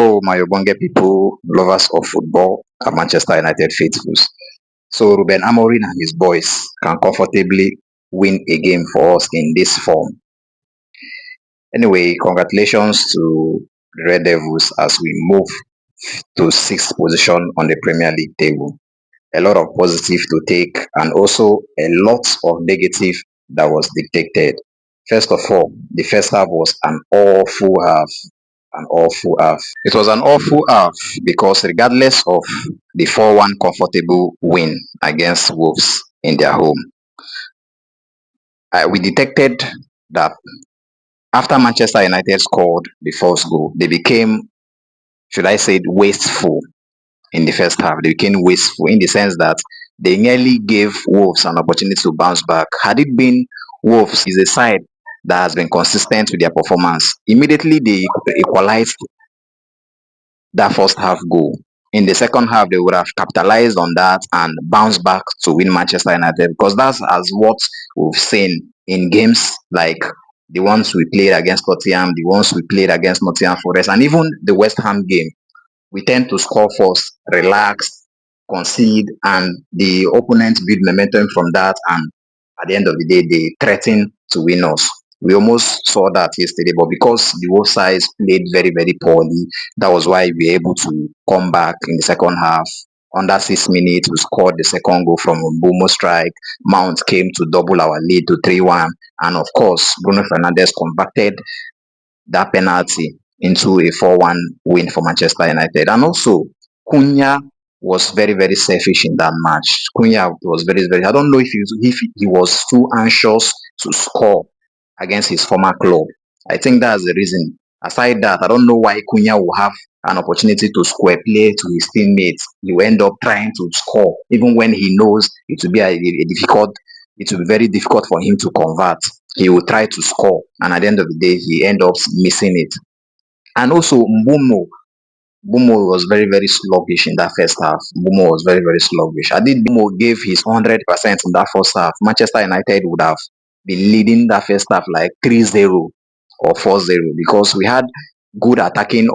Oh, my Obonge people, lovers of football, and Manchester United faithfuls. So Ruben Amorim and his boys can comfortably win a game for us in this form. Anyway, congratulations to the Red Devils as we move to sixth position on the Premier League table. A lot of positive to take and also a lot of negative that was dictated. First of all, the first half was an awful half. An awful half. It was an awful half because regardless of the 4-1 comfortable win against Wolves in their home, we detected that after Manchester United scored the first goal, they became, should I say, wasteful in the first half. They became wasteful in the sense that they nearly gave Wolves an opportunity to bounce back. Had it been Wolves is a side that has been consistent with their performance, immediately they equalized that first half goal. In the second half, they would have capitalized on that and bounced back to win Manchester United because that's as what we've seen in games like the ones we played against Tottenham, the ones we played against Nottingham Forest, and even the West Ham game. We tend to score first, relax, concede, and the opponent build momentum from that. And at the end of the day, they threaten to win us. We almost saw that yesterday, but because the both sides played very, very poorly, that was why we were able to come back in the second half. Under 6 minutes, we scored the second goal from Mbumo strike. Mount came to double our lead to 3-1. And of course, Bruno Fernandes converted that penalty into a 4-1 win for Manchester United. And also, Cunha was very, very selfish in that match. Cunha was very, very. I don't know if he was too anxious to score against his former club. I think that's the reason. Aside that, I don't know why Cunha will have an opportunity to square play to his teammates. He will end up trying to score, even when he knows it will be a difficult. It will be very difficult for him to convert. He will try to score, and at the end of the day, he ends up missing it. And also, Mbumo was very, very sluggish in that first half. Mbumo was very, very sluggish. I did Mbumo gave his 100% in that first half. Manchester United would have been leading that first half like 3-0 or 4-0 because we had good attacking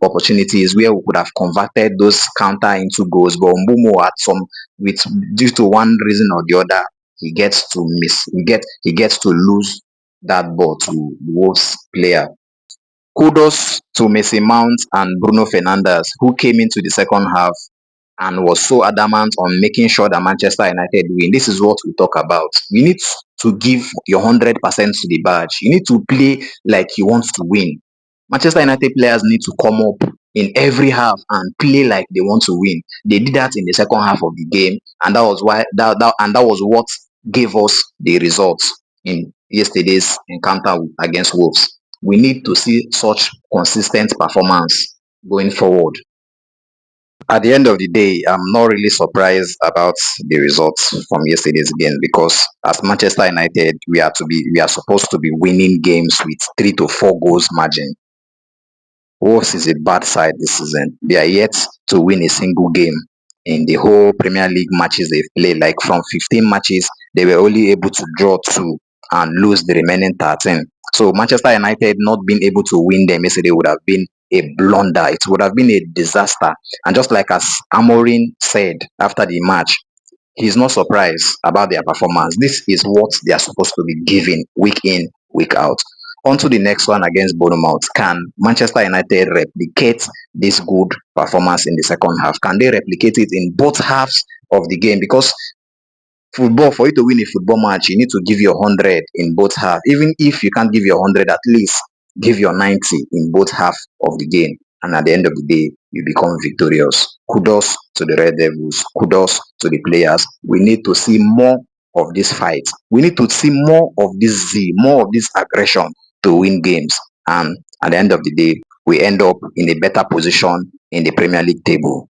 opportunities where we could have converted those counter into goals. But Mbumo had some, with due to one reason or the other, he gets to miss. He gets to lose that ball to Wolves player. Kudos to Messi Mount and Bruno Fernandes, who came into the second half and was so adamant on making sure that Manchester United win. This is what we talk about. You need to give your 100% to the badge. You need to play like you want to win. Manchester United players need to come up in every half and play like they want to win. They did that in the second half of the game, and that was why that was what gave us the results in yesterday's encounter against Wolves. We need to see such consistent performance going forward. At the end of the day, I'm not really surprised about the results from yesterday's game because as Manchester United, we are supposed to be winning games with 3 to 4 goals margin. Wolves is a bad side this season. They are yet to win a single game in the whole Premier League matches they've played. Like from 15 matches, they were only able to draw 2 and lose the remaining 13. So Manchester United not being able to win them yesterday would have been a blunder. It would have been a disaster. And just like as Amorin said after the match, he's not surprised about their performance. This is what they are supposed to be giving week in, week out. On to the next one against Bournemouth. Can Manchester United replicate this good performance in the second half? Can they replicate it in both halves of the game? Because football, for you to win a football match, you need to give your 100 in both halves. Even if you can't give your 100, at least give your 90 in both half of the game. And at the end of the day, you become victorious. Kudos to the Red Devils. Kudos to the players. We need to see more of this fight. We need to see more of this Z, more of this aggression to win games. And at the end of the day, we end up in a better position in the Premier League table.